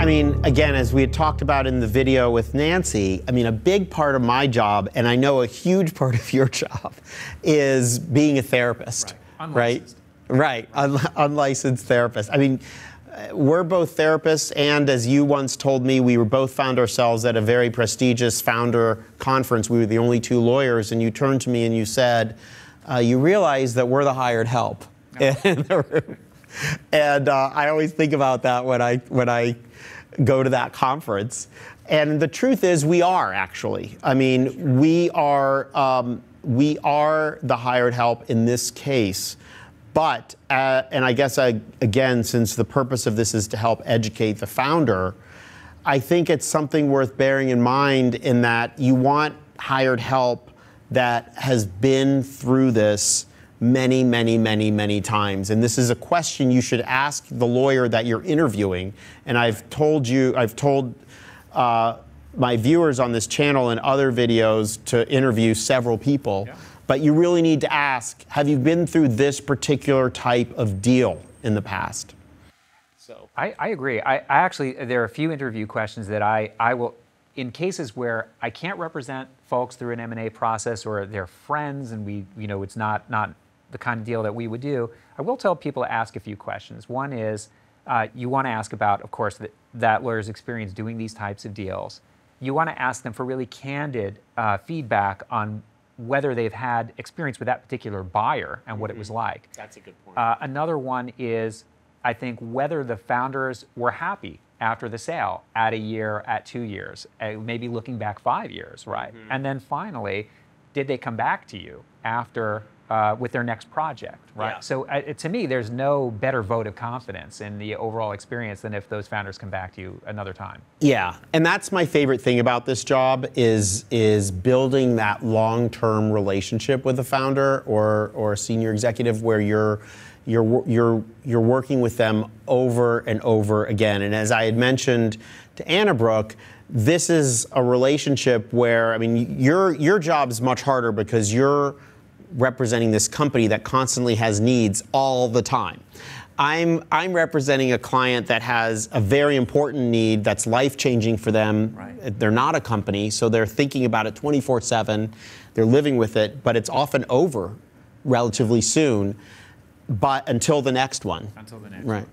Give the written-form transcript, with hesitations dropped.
mean, again, as we had talked about in the video with Nancy, I mean, a big part of my job, and I know a huge part of your job, is being a therapist, right? Right, unlicensed therapist. I mean, we're both therapists, and as you once told me, we were both found ourselves at a very prestigious founder conference. We were the only two lawyers, and you turned to me and you said, you realize that we're the hired help in the room. And I always think about that when I go to that conference. And the truth is, we are actually. I mean, we are the hired help in this case. But, and I guess, again, since the purpose of this is to help educate the founder, I think it's something worth bearing in mind in that you want hired help that has been through this many, many, many, many times. And this is a question you should ask the lawyer that you're interviewing. And I've told my viewers on this channel and other videos to interview several people. Yeah. But you really need to ask, have you been through this particular type of deal in the past? So I agree. I actually, there are a few interview questions that I will, in cases where I can't represent folks through an M&A process or they're friends and it's not the kind of deal that we would do, I will tell people to ask a few questions. One is, you want to ask about, of course, that lawyer's experience doing these types of deals. You want to ask them for really candid feedback on whether they've had experience with that particular buyer and what it was like. That's a good point. Another one is, I think, whether the founders were happy after the sale at a year, at 2 years, maybe looking back 5 years, right? And then finally, did they come back to you after with their next project, right? Yeah. So to me, there's no better vote of confidence in the overall experience than if those founders come back to you another time. Yeah, and that's my favorite thing about this job is building that long-term relationship with a founder or a senior executive where you're working with them over and over again. And as I had mentioned to Anna Brooke, this is a relationship where, I mean, your job is much harder because you're representing this company that constantly has needs all the time. I'm representing a client that has a very important need that's life-changing for them. Right. They're not a company, so they're thinking about it 24/7. They're living with it, but it's often over relatively soon, but until the next one. Until the next one. Right.